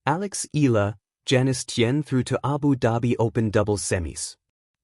Eala Janice Tjen through to Abu Dhabi Open doubles semis.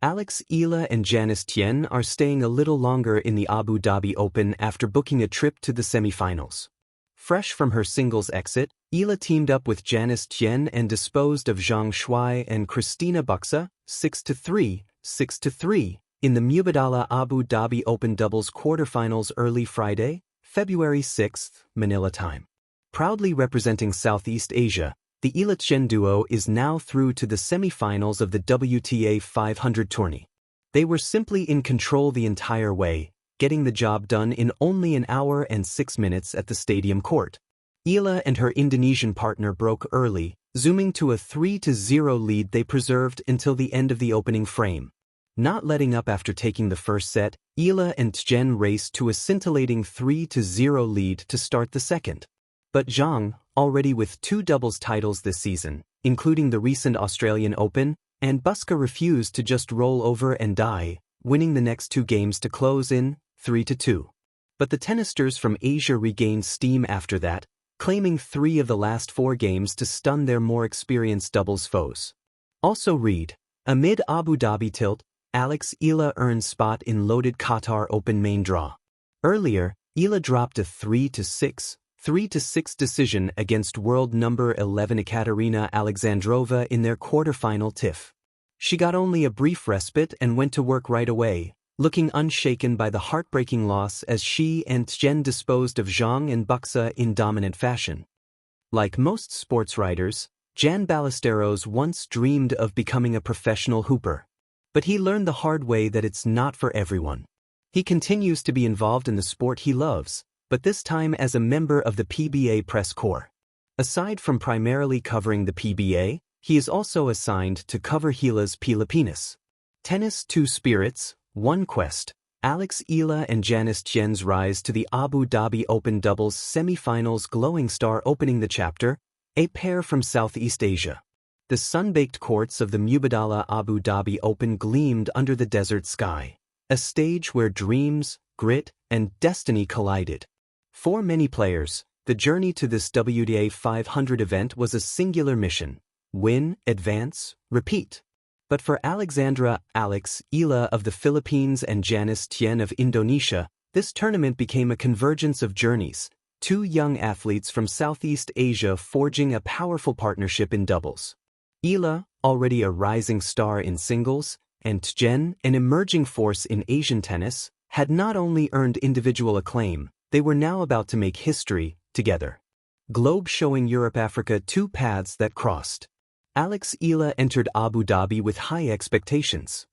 Eala and Janice Tjen are staying a little longer in the Abu Dhabi Open after booking a trip to the semifinals. Fresh from her singles exit, Eala teamed up with Janice Tjen and disposed of Zhang Shuai and Christina Buxa 6-3, 6-3 in the Mubadala Abu Dhabi Open doubles quarterfinals early Friday, February 6, Manila time. Proudly representing Southeast Asia, the Eala Tjen duo is now through to the semifinals of the WTA 500 tourney. They were simply in control the entire way, getting the job done in only an hour and 6 minutes at the stadium court. Eala and her Indonesian partner broke early, zooming to a 3-0 lead they preserved until the end of the opening frame. Not letting up after taking the first set, Eala and Tjen raced to a scintillating 3-0 lead to start the second. But Zhang, already with 2 doubles titles this season, including the recent Australian Open, and Buska refused to just roll over and die, winning the next 2 games to close in 3-2. But the tennissters from Asia regained steam after that, claiming 3 of the last 4 games to stun their more experienced doubles foes. Also read, amid Abu Dhabi tilt, Eala earned spot in loaded Qatar Open main draw. Earlier, Eala dropped a 3-6, 3-6 decision against world number 11 Ekaterina Alexandrova in their quarterfinal tiff. She got only a brief respite and went to work right away, looking unshaken by the heartbreaking loss as she and Tjen disposed of Zhang and Buxa in dominant fashion. Like most sports writers, Jan Ballesteros once dreamed of becoming a professional hooper. But he learned the hard way that it's not for everyone. He continues to be involved in the sport he loves, but this time as a member of the PBA press corps. Aside from primarily covering the PBA, he is also assigned to cover Gilas Pilipinas. Tennis 2 Spirits, 1 Quest. Eala and Janice Tjen's rise to the Abu Dhabi Open doubles semifinals. Glowing star opening the chapter, a pair from Southeast Asia. The sun-baked courts of the Mubadala Abu Dhabi Open gleamed under the desert sky, a stage where dreams, grit, and destiny collided. For many players, the journey to this WTA 500 event was a singular mission: win, advance, repeat. But for Eala of the Philippines and Janice Tjen of Indonesia, this tournament became a convergence of journeys, 2 young athletes from Southeast Asia forging a powerful partnership in doubles. Eala, already a rising star in singles, and Tjen, an emerging force in Asian tennis, had not only earned individual acclaim, they were now about to make history together. Globe showing Europe-Africa 2 paths that crossed. Eala entered Abu Dhabi with high expectations.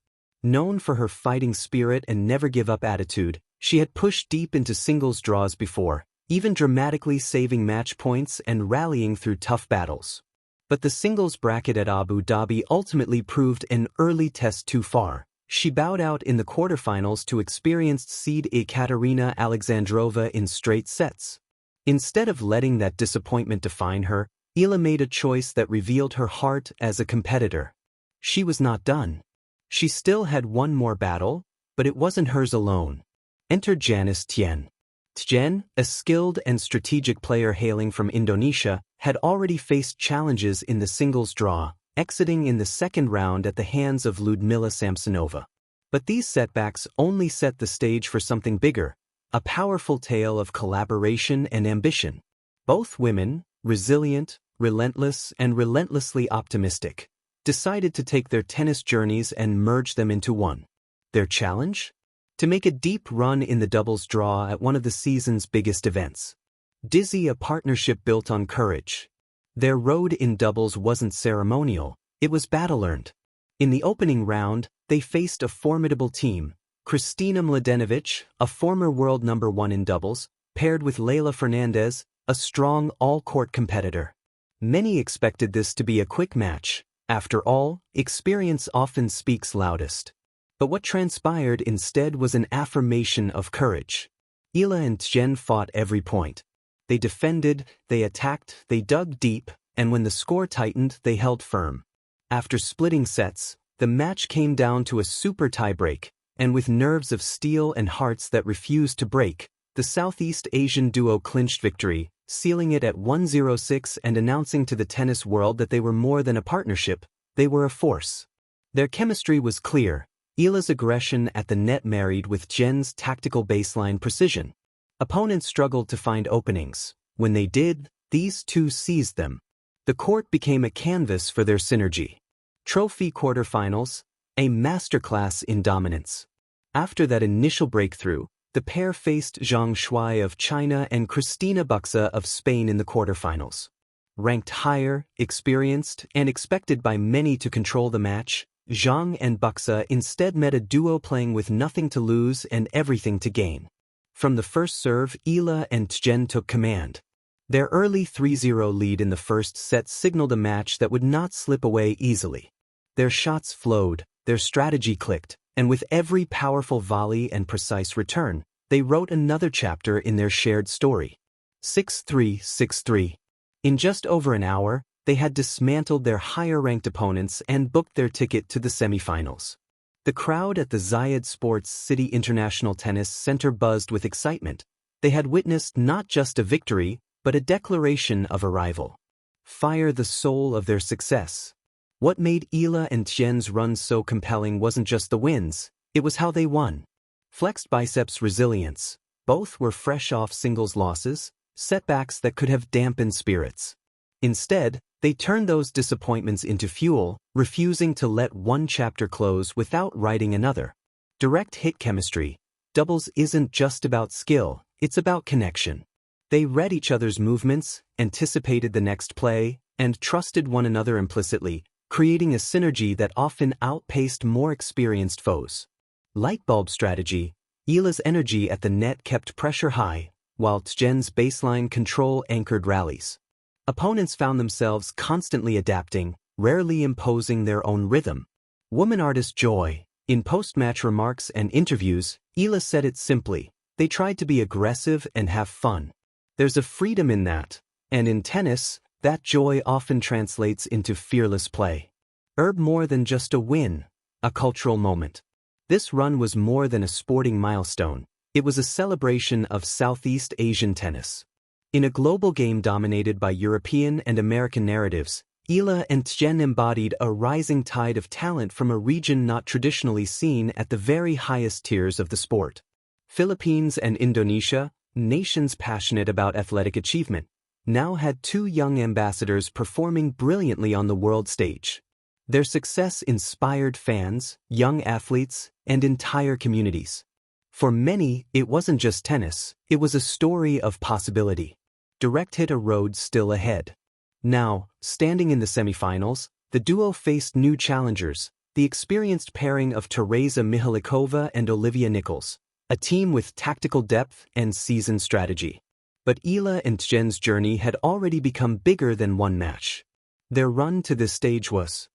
Known for her fighting spirit and never-give-up attitude, she had pushed deep into singles draws before, even dramatically saving match points and rallying through tough battles. But the singles bracket at Abu Dhabi ultimately proved an early test too far. She bowed out in the quarterfinals to experienced seed Ekaterina Alexandrova in straight sets. Instead of letting that disappointment define her, Eala made a choice that revealed her heart as a competitor. She was not done. She still had one more battle, but it wasn't hers alone. Enter Janice Tjen. Tjen, a skilled and strategic player hailing from Indonesia, had already faced challenges in the singles draw, exiting in the second round at the hands of Ludmila Samsonova. But these setbacks only set the stage for something bigger, a powerful tale of collaboration and ambition. Both women, resilient, relentless, and relentlessly optimistic, decided to take their tennis journeys and merge them into one. Their challenge? To make a deep run in the doubles draw at one of the season's biggest events. A partnership built on courage. Their road in doubles wasn't ceremonial, it was battle-earned. In the opening round, they faced a formidable team: Kristina Mladenovic, a former world number 1 in doubles, paired with Leylah Fernandez, a strong all-court competitor. Many expected this to be a quick match. After all, experience often speaks loudest. But what transpired instead was an affirmation of courage. Eala and Tjen fought every point. They defended, they attacked, they dug deep, and when the score tightened, they held firm. After splitting sets, the match came down to a super tiebreak, and with nerves of steel and hearts that refused to break, the Southeast Asian duo clinched victory, sealing it at 1-0-6 and announcing to the tennis world that they were more than a partnership, they were a force. Their chemistry was clear, Eala's aggression at the net married with Tjen's tactical baseline precision. Opponents struggled to find openings. When they did, these two seized them. The court became a canvas for their synergy. Trophy quarterfinals, a masterclass in dominance. After that initial breakthrough, the pair faced Zhang Shuai of China and Cristina Buxa of Spain in the quarterfinals. Ranked higher, experienced, and expected by many to control the match, Zhang and Buxa instead met a duo playing with nothing to lose and everything to gain. From the first serve, Eala and Tjen took command. Their early 3-0 lead in the first set signaled a match that would not slip away easily. Their shots flowed, their strategy clicked, and with every powerful volley and precise return, they wrote another chapter in their shared story. 6-3, 6-3. In just over an hour, they had dismantled their higher-ranked opponents and booked their ticket to the semifinals. The crowd at the Zayed Sports City International Tennis Center buzzed with excitement. They had witnessed not just a victory, but a declaration of arrival. Fire the soul of their success. What made Eala and Tjen's run so compelling wasn't just the wins, it was how they won. Flexed biceps resilience. Both were fresh off singles losses, setbacks that could have dampened spirits. Instead, they turned those disappointments into fuel, refusing to let one chapter close without writing another. Direct hit chemistry. Doubles isn't just about skill, it's about connection. They read each other's movements, anticipated the next play, and trusted one another implicitly, creating a synergy that often outpaced more experienced foes. Lightbulb strategy. Eala's energy at the net kept pressure high, while Tjen's baseline control anchored rallies. Opponents found themselves constantly adapting, rarely imposing their own rhythm. Woman artist joy. In post-match remarks and interviews, Eala said it simply, they tried to be aggressive and have fun. There's a freedom in that, and in tennis, that joy often translates into fearless play. More than just a win, a cultural moment. This run was more than a sporting milestone, it was a celebration of Southeast Asian tennis. In a global game dominated by European and American narratives, Eala and Tjen embodied a rising tide of talent from a region not traditionally seen at the very highest tiers of the sport. Philippines and Indonesia, nations passionate about athletic achievement, now had two young ambassadors performing brilliantly on the world stage. Their success inspired fans, young athletes, and entire communities. For many, it wasn't just tennis, it was a story of possibility. Direct hit a road still ahead. Now, standing in the semifinals, the duo faced new challengers, the experienced pairing of Teresa Mihalikova and Olivia Nichols, a team with tactical depth and seasoned strategy. But Eala and Tjen's journey had already become bigger than one match. Their run to this stage was